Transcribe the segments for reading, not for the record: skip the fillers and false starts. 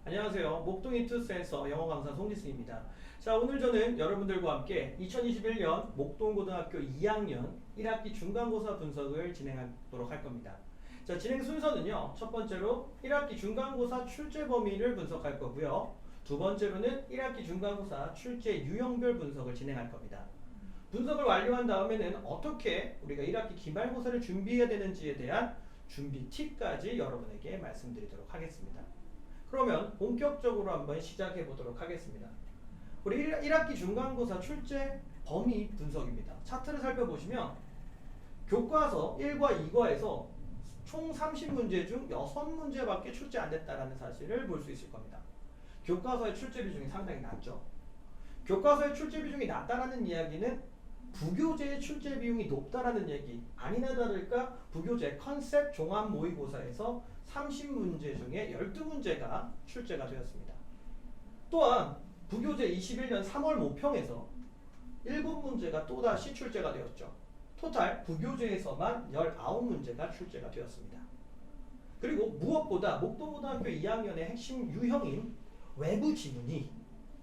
안녕하세요. 목동이 투센서 영어 강사 송지승입니다. 자, 오늘 저는 여러분들과 함께 2021년 목동고등학교 2학년 1학기 중간고사 분석을 진행하도록 할 겁니다. 자, 진행 순서는요. 첫 번째로 1학기 중간고사 출제 범위를 분석할 거고요. 두 번째로는 1학기 중간고사 출제 유형별 분석을 진행할 겁니다. 분석을 완료한 다음에는 어떻게 우리가 1학기 기말고사를 준비해야 되는지에 대한 준비 팁까지 여러분에게 말씀드리도록 하겠습니다. 그러면 본격적으로 한번 시작해 보도록 하겠습니다. 우리 1학기 중간고사 출제 범위 분석입니다. 차트를 살펴보시면 교과서 1과 2과에서 총 30문제 중 6문제밖에 출제 안 됐다는 사실을 볼 수 있을 겁니다. 교과서의 출제 비중이 상당히 낮죠. 교과서의 출제 비중이 낮다라는 이야기는 부교재의 출제 비용이 높다라는 얘기, 아니나 다를까 부교재 컨셉 종합 모의고사에서 30문제 중에 12문제가 출제가 되었습니다. 또한 부교재 21년 3월 모평에서 7문제가 또다시 출제가 되었죠. 토탈 부교재에서만 19문제가 출제가 되었습니다. 그리고 무엇보다 목동고등학교 2학년의 핵심 유형인 외부 지문이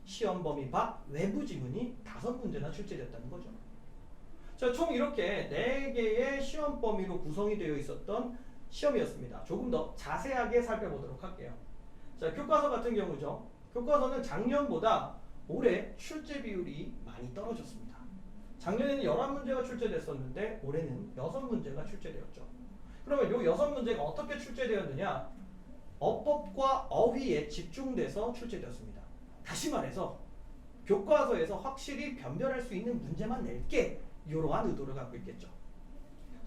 시험 범위 밖 외부 지문이 5문제나 출제됐다는 거죠. 자, 총 이렇게 4개의 시험 범위로 구성이 되어 있었던 시험이었습니다. 조금 더 자세하게 살펴보도록 할게요. 자, 교과서 같은 경우죠. 교과서는 작년보다 올해 출제 비율이 많이 떨어졌습니다. 작년에는 11문제가 출제됐었는데 올해는 6문제가 출제되었죠. 그러면 이 6문제가 어떻게 출제되었느냐? 어법과 어휘에 집중돼서 출제되었습니다. 다시 말해서 교과서에서 확실히 변별할 수 있는 문제만 낼게, 이러한 의도를 갖고 있겠죠.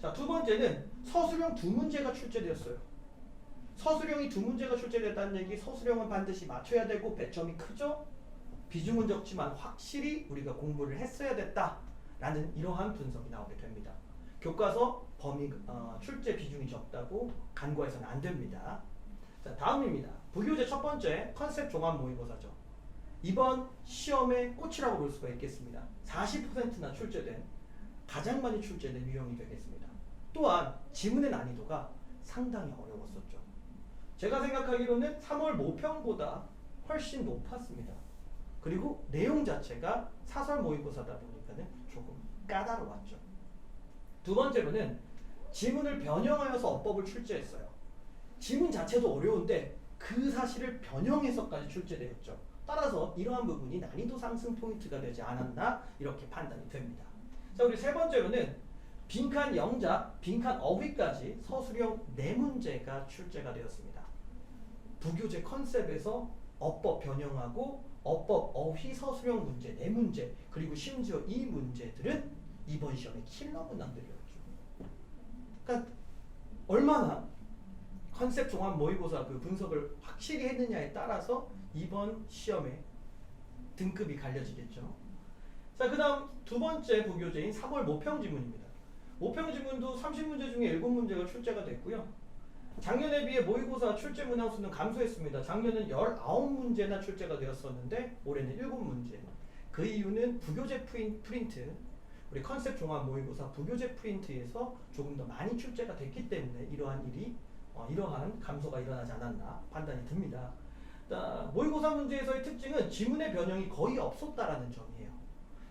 자, 두 번째는 서술형 2문제가 출제되었어요. 서술형이 2문제가 출제됐다는 얘기, 서술형은 반드시 맞춰야 되고 배점이 크죠? 비중은 적지만 확실히 우리가 공부를 했어야 됐다라는 이러한 분석이 나오게 됩니다. 교과서 범위 출제 비중이 적다고 간과해서는 안 됩니다. 자, 다음입니다. 부교재 첫 번째 컨셉 종합 모의고사죠. 이번 시험의 꽃이라고 볼 수가 있겠습니다. 40%나 출제된, 가장 많이 출제된 유형이 되겠습니다. 또한 지문의 난이도가 상당히 어려웠었죠. 제가 생각하기로는 3월 모평보다 훨씬 높았습니다. 그리고 내용 자체가 사설 모의고사다 보니까는 조금 까다로웠죠. 두 번째로는 지문을 변형하여서 어법을 출제했어요. 지문 자체도 어려운데 그 사실을 변형해서까지 출제되었죠. 따라서 이러한 부분이 난이도 상승 포인트가 되지 않았나 이렇게 판단이 됩니다. 자, 우리 세 번째로는 빈칸 영작, 빈칸 어휘까지 서술형 4문제가 출제가 되었습니다. 부교재 컨셉에서 어법 변형하고 어법 어휘 서술형 문제 4문제, 그리고 심지어 이 문제들은 이번 시험의 킬러 문항들이었죠. 그러니까 얼마나 컨셉 종합 모의고사 그 분석을 확실히 했느냐에 따라서 이번 시험의 등급이 갈려지겠죠. 자, 그 다음 두 번째 부교재인 3월 모평지문입니다. 모평지문도 30문제 중에 7문제가 출제가 됐고요. 작년에 비해 모의고사 출제 문항 수는 감소했습니다. 작년은 19문제나 출제가 되었었는데 올해는 7문제. 그 이유는 부교재 프린트, 우리 컨셉 종합 모의고사 부교재 프린트에서 조금 더 많이 출제가 됐기 때문에 이러한 감소가 일어나지 않았나 판단이 듭니다. 모의고사 문제에서의 특징은 지문의 변형이 거의 없었다라는 점이에요.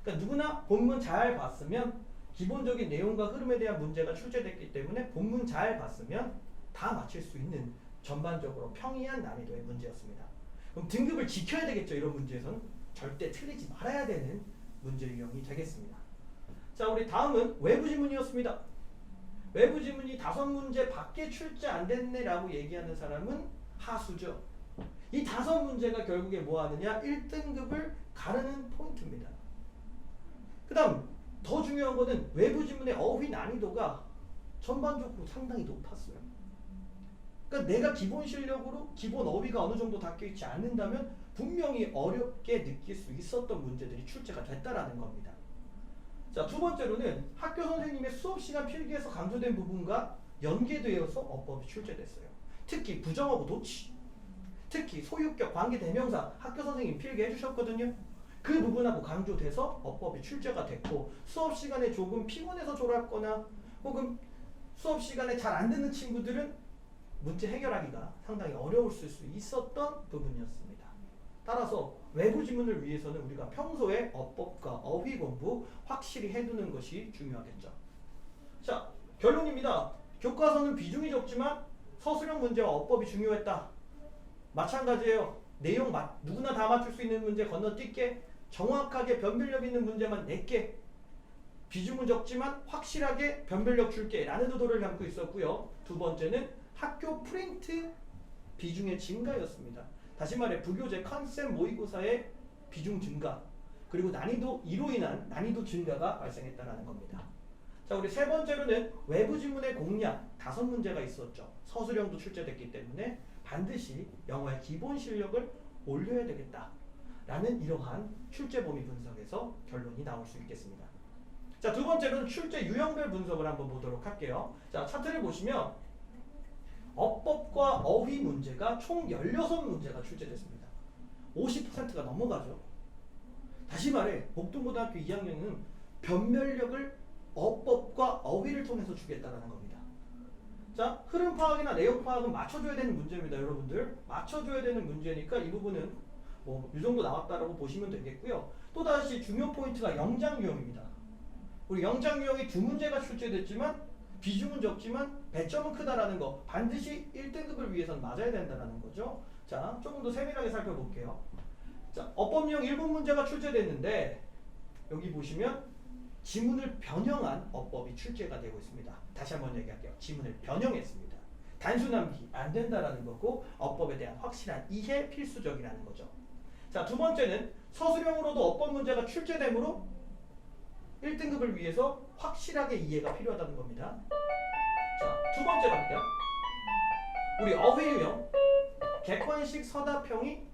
그러니까 누구나 본문 잘 봤으면, 기본적인 내용과 흐름에 대한 문제가 출제됐기 때문에 본문 잘 봤으면 다 맞힐 수 있는 전반적으로 평이한 난이도의 문제였습니다. 그럼 등급을 지켜야 되겠죠. 이런 문제에서는 절대 틀리지 말아야 되는 문제 유형이 되겠습니다. 자, 우리 다음은 외부 지문이었습니다. 외부 지문이 5문제 밖에 출제 안 됐네 라고 얘기하는 사람은 하수죠. 이 5문제가 결국에 뭐 하느냐? 1등급을 가르는 포인트입니다. 그 다음 더 중요한 거는 외부 지문의 어휘 난이도가 전반적으로 상당히 높았어요. 그러니까 내가 기본 실력으로 기본 어휘가 어느 정도 닦여있지 않는다면 분명히 어렵게 느낄 수 있었던 문제들이 출제가 됐다라는 겁니다. 자, 두 번째로는 학교 선생님의 수업시간 필기에서 강조된 부분과 연계되어서 어법이 출제됐어요. 특히 부정어구 도치, 특히 소유격 관계대명사 학교 선생님 필기해 주셨거든요. 그 부분하고 강조돼서 어법이 출제가 됐고, 수업시간에 조금 피곤해서 졸았거나 혹은 수업시간에 잘 안 듣는 친구들은 문제 해결하기가 상당히 어려웠을 수 있었던 부분이었습니다. 따라서 외부 지문을 위해서는 우리가 평소에 어법과 어휘 공부 확실히 해두는 것이 중요하겠죠. 자, 결론입니다. 교과서는 비중이 적지만 서술형 문제와 어법이 중요했다. 마찬가지예요. 내용 누구나 다 맞출 수 있는 문제 건너뛸게. 정확하게 변별력 있는 문제만 낼게. 비중은 적지만 확실하게 변별력 줄게 라는 의도를 담고 있었고요. 두 번째는 학교 프린트 비중의 증가였습니다. 다시 말해 부교재 컨셉 모의고사의 비중 증가, 그리고 이로 인한 난이도 증가가 발생했다는 겁니다. 자, 우리 세 번째로는 외부 지문의 공략 5문제가 있었죠. 서술형도 출제됐기 때문에 반드시 영어의 기본 실력을 올려야 되겠다라는 이러한 출제 범위 분석에서 결론이 나올 수 있겠습니다. 자, 두 번째로는 출제 유형별 분석을 한번 보도록 할게요. 자, 차트를 보시면 어법과 어휘 문제가 총 16문제가 출제됐습니다. 50%가 넘어가죠. 다시 말해 목동고등학교 2학년은 변별력을 어법과 어휘를 통해서 주겠다는 겁니다. 자, 흐름 파악이나 내용 파악은 맞춰줘야 되는 문제입니다. 여러분들 맞춰줘야 되는 문제니까 이 부분은 뭐 이 정도 나왔다라고 보시면 되겠고요. 또다시 중요 포인트가 영장 유형입니다. 우리 영장 유형이 2문제가 출제됐지만 비중은 적지만 배점은 크다라는 거, 반드시 1등급을 위해서는 맞아야 된다는 거죠. 자, 조금 더 세밀하게 살펴볼게요. 자, 어법 유형 1분 문제가 출제됐는데 여기 보시면 지문을 변형한 어법이 출제가 되고 있습니다. 다시 한번 얘기할게요. 지문을 변형했습니다. 단순함기 안 된다라는 거고 어법에 대한 확실한 이해 필수적이라는 거죠. 자, 두 번째는 서술형으로도 어법 문제가 출제되므로 1등급을 위해서 확실하게 이해가 필요하다는 겁니다. 자, 두 번째 갑니다. 우리 어휘 유형 객관식 서답형이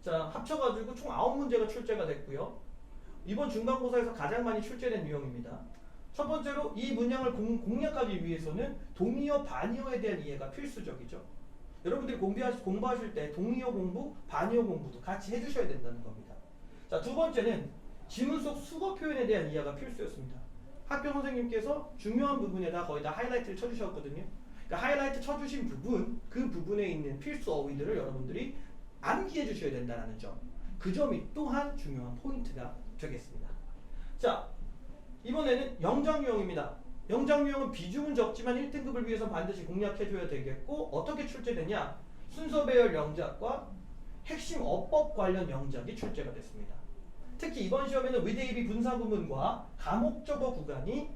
자 합쳐가지고 총 9문제가 출제가 됐고요. 이번 중간고사에서 가장 많이 출제된 유형입니다. 첫 번째로 이 문양을 공략하기 위해서는 동의어, 반의어에 대한 이해가 필수적이죠. 여러분들이 공부하실 때 동의어 공부, 반의어 공부도 같이 해주셔야 된다는 겁니다. 자, 두 번째는 지문 속 수거 표현에 대한 이해가 필수였습니다. 학교 선생님께서 중요한 부분에다 거의 다 하이라이트를 쳐주셨거든요. 그러니까 하이라이트 쳐주신 부분, 그 부분에 있는 필수 어휘들을 여러분들이 암기해 주셔야 된다는 점. 그 점이 또한 중요한 포인트가 되겠습니다. 자, 이번에는 영장 유형입니다. 영장 유형은 비중은 적지만 1등급을 위해서 반드시 공략해줘야 되겠고, 어떻게 출제되냐? 순서 배열 영작과 핵심 어법 관련 영작이 출제가 됐습니다. 특히 이번 시험에는 with A, B 분사 구문과 가목적어 구간이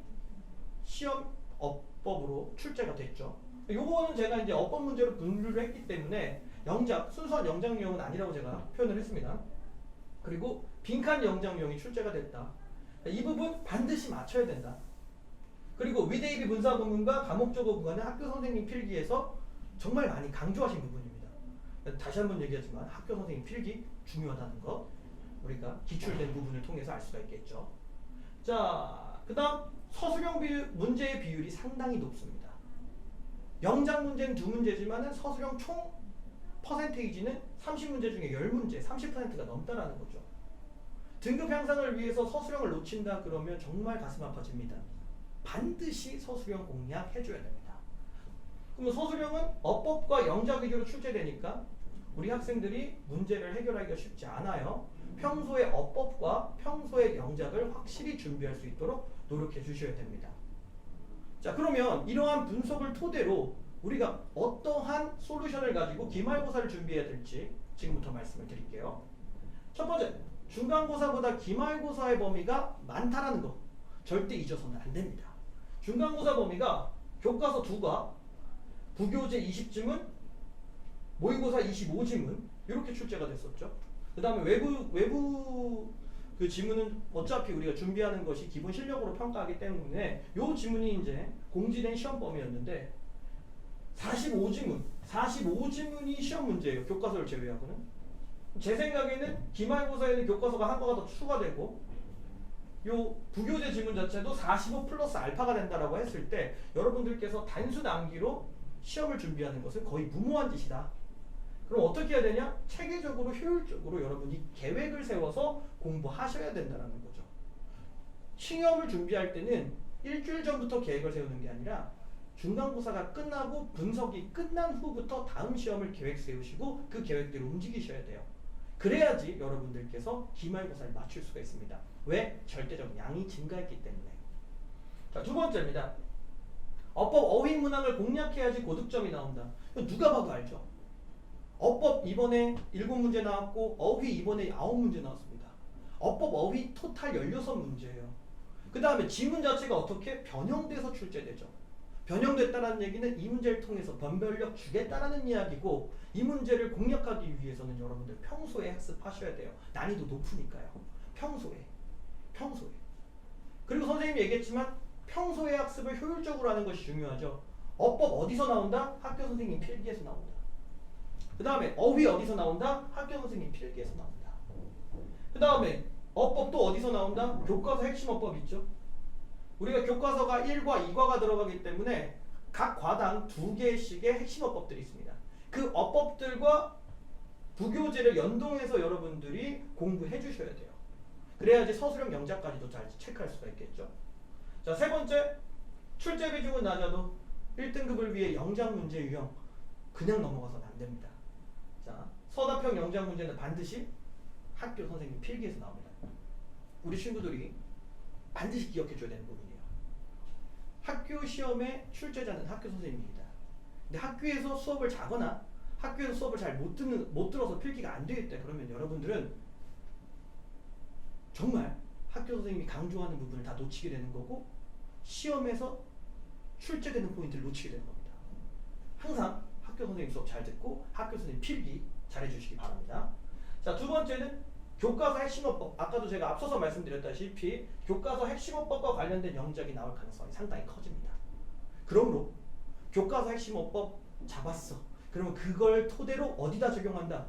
시험 어법으로 출제가 됐죠. 요거는 제가 이제 어법 문제로 분류를 했기 때문에 영작, 순수한 영장 유형은 아니라고 제가 표현을 했습니다. 그리고 빈칸 영장 유형이 출제가 됐다. 이 부분 반드시 맞춰야 된다. 그리고 with A, B 분사 구문과 가목적어 구간은 학교 선생님 필기에서 정말 많이 강조하신 부분입니다. 다시 한번 얘기하지만 학교 선생님 필기 중요하다는 거 우리가 기출된 부분을 통해서 알 수가 있겠죠. 자, 그 다음 서술형 문제의 비율이 상당히 높습니다. 영장 문제는 2문제지만 서술형 총 퍼센테이지는 30문제 중에 10문제, 30%가 넘다라는 거죠. 등급 향상을 위해서 서술형을 놓친다 그러면 정말 가슴 아파집니다. 반드시 서술형 공략해줘야 됩니다. 그럼 서술형은 어법과 영작 위주로 출제되니까 우리 학생들이 문제를 해결하기가 쉽지 않아요. 평소에 어법과 평소의 영작을 확실히 준비할 수 있도록 노력해 주셔야 됩니다. 자, 그러면 이러한 분석을 토대로 우리가 어떠한 솔루션을 가지고 기말고사를 준비해야 될지 지금부터 말씀을 드릴게요. 첫 번째, 중간고사보다 기말고사의 범위가 많다라는 거 절대 잊어서는 안 됩니다. 중간고사 범위가 교과서 2과 부교재 20지문, 모의고사 25지문 이렇게 출제가 됐었죠. 그 다음에 외부 그 지문은 어차피 우리가 준비하는 것이 기본 실력으로 평가하기 때문에 요 지문이 이제 공지된 시험 범위였는데 45지문이 시험 문제예요. 교과서를 제외하고는. 제 생각에는 기말고사에는 교과서가 한 거가 더 추가되고 요 부교재 지문 자체도 45 플러스 알파가 된다라고 했을 때 여러분들께서 단순 암기로 시험을 준비하는 것은 거의 무모한 짓이다. 그럼 어떻게 해야 되냐? 체계적으로 효율적으로 여러분이 계획을 세워서 공부하셔야 된다는 거죠. 시험을 준비할 때는 일주일 전부터 계획을 세우는 게 아니라 중간고사가 끝나고 분석이 끝난 후부터 다음 시험을 계획 세우시고 그 계획대로 움직이셔야 돼요. 그래야지 여러분들께서 기말고사를 맞출 수가 있습니다. 왜? 절대적 양이 증가했기 때문에. 자, 두 번째입니다. 어법 어휘 문항을 공략해야지 고득점이 나온다. 누가 봐도 알죠. 어법 이번에 7문제 나왔고 어휘 이번에 9문제 나왔습니다. 어법 어휘 토탈 16문제예요. 그 다음에 지문 자체가 어떻게 변형돼서 출제되죠. 변형됐다는 얘기는 이 문제를 통해서 변별력 주겠다라는 이야기고, 이 문제를 공략하기 위해서는 여러분들 평소에 학습하셔야 돼요. 난이도 높으니까요. 평소에. 그리고 선생님이 얘기했지만 평소에 학습을 효율적으로 하는 것이 중요하죠. 어법 어디서 나온다? 학교 선생님 필기에서 나온다. 그 다음에 어휘 어디서 나온다? 학교 선생님 필기에서 나온다. 그 다음에 어법 또 어디서 나온다? 교과서 핵심 어법 있죠. 우리가 교과서가 1과 2과가 들어가기 때문에 각 과당 2개씩의 핵심 어법들이 있습니다. 그 어법들과 부교재를 연동해서 여러분들이 공부해 주셔야 돼요. 그래야지 서술형 영작까지도 잘 체크할 수가 있겠죠. 자, 세 번째, 출제 비중은 낮아도 1등급을 위해 영작 문제 유형 그냥 넘어가서는 안 됩니다. 자, 서답형 영작 문제는 반드시 학교 선생님 필기에서 나옵니다. 우리 친구들이 반드시 기억해 줘야 되는 부분이에요. 학교 시험의 출제자는 학교 선생님입니다. 근데 학교에서 수업을 자거나 학교에서 수업을 잘 못 들어서 필기가 안 되겠다 그러면 여러분들은 정말 학교 선생님이 강조하는 부분을 다 놓치게 되는 거고, 시험에서 출제되는 포인트를 놓치게 되는 겁니다. 항상 학교 선생님 수업 잘 듣고 학교 선생님 필기 잘 해주시기 바랍니다. 자, 두 번째는 교과서 핵심어법. 아까도 제가 앞서서 말씀드렸다시피 교과서 핵심어법과 관련된 영작이 나올 가능성이 상당히 커집니다. 그러므로 교과서 핵심어법 잡았어. 그러면 그걸 토대로 어디다 적용한다?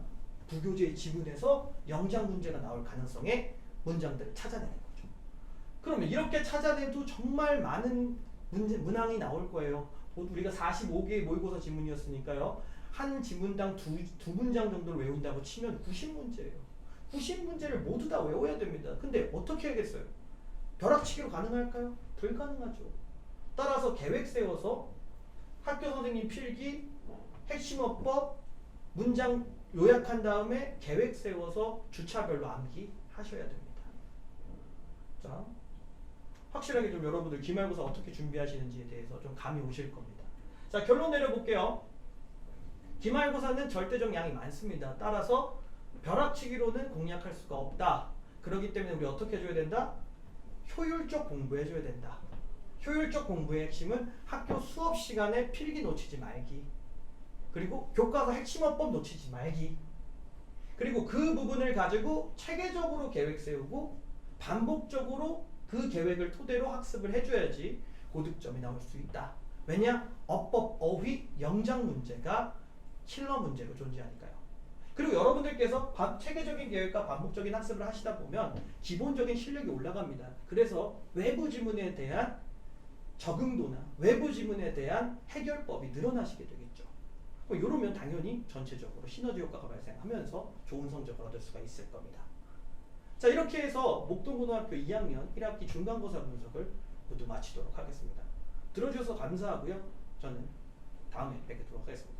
부교재의 지문에서 영작 문제가 나올 가능성의 문장들을 찾아내는 거죠. 그러면 이렇게 찾아내도 정말 많은 문항이 나올 거예요. 우리가 45개의 모의고사 지문이었으니까요. 한 지문당 두 문장 정도를 외운다고 치면 90문제예요. 90문제를 모두 다 외워야 됩니다. 근데 어떻게 하겠어요? 벼락치기로 가능할까요? 불가능하죠. 따라서 계획 세워서 학교 선생님 필기, 핵심어법, 문장 요약한 다음에 계획 세워서 주차별로 암기 하셔야 됩니다. 자, 확실하게 좀 여러분들 기말고사 어떻게 준비하시는지에 대해서 좀 감이 오실 겁니다. 자, 결론 내려볼게요. 기말고사는 절대적 양이 많습니다. 따라서 벼락치기로는 공략할 수가 없다. 그렇기 때문에 우리 어떻게 해줘야 된다? 효율적 공부해줘야 된다. 효율적 공부의 핵심은 학교 수업 시간에 필기 놓치지 말기, 그리고 교과서 핵심어법 놓치지 말기, 그리고 그 부분을 가지고 체계적으로 계획 세우고 반복적으로 그 계획을 토대로 학습을 해줘야지 고득점이 나올 수 있다. 왜냐? 어법, 어휘, 영작 문제가 킬러 문제로 존재하니까요. 그리고 여러분들께서 체계적인 계획과 반복적인 학습을 하시다 보면 기본적인 실력이 올라갑니다. 그래서 외부 지문에 대한 적응도나 외부 지문에 대한 해결법이 늘어나시게 되겠죠. 이러면 당연히 전체적으로 시너지 효과가 발생하면서 좋은 성적을 얻을 수가 있을 겁니다. 자, 이렇게 해서 목동고등학교 2학년 1학기 중간고사 분석을 모두 마치도록 하겠습니다. 들어주셔서 감사하고요. 저는 다음에 뵙도록 하겠습니다.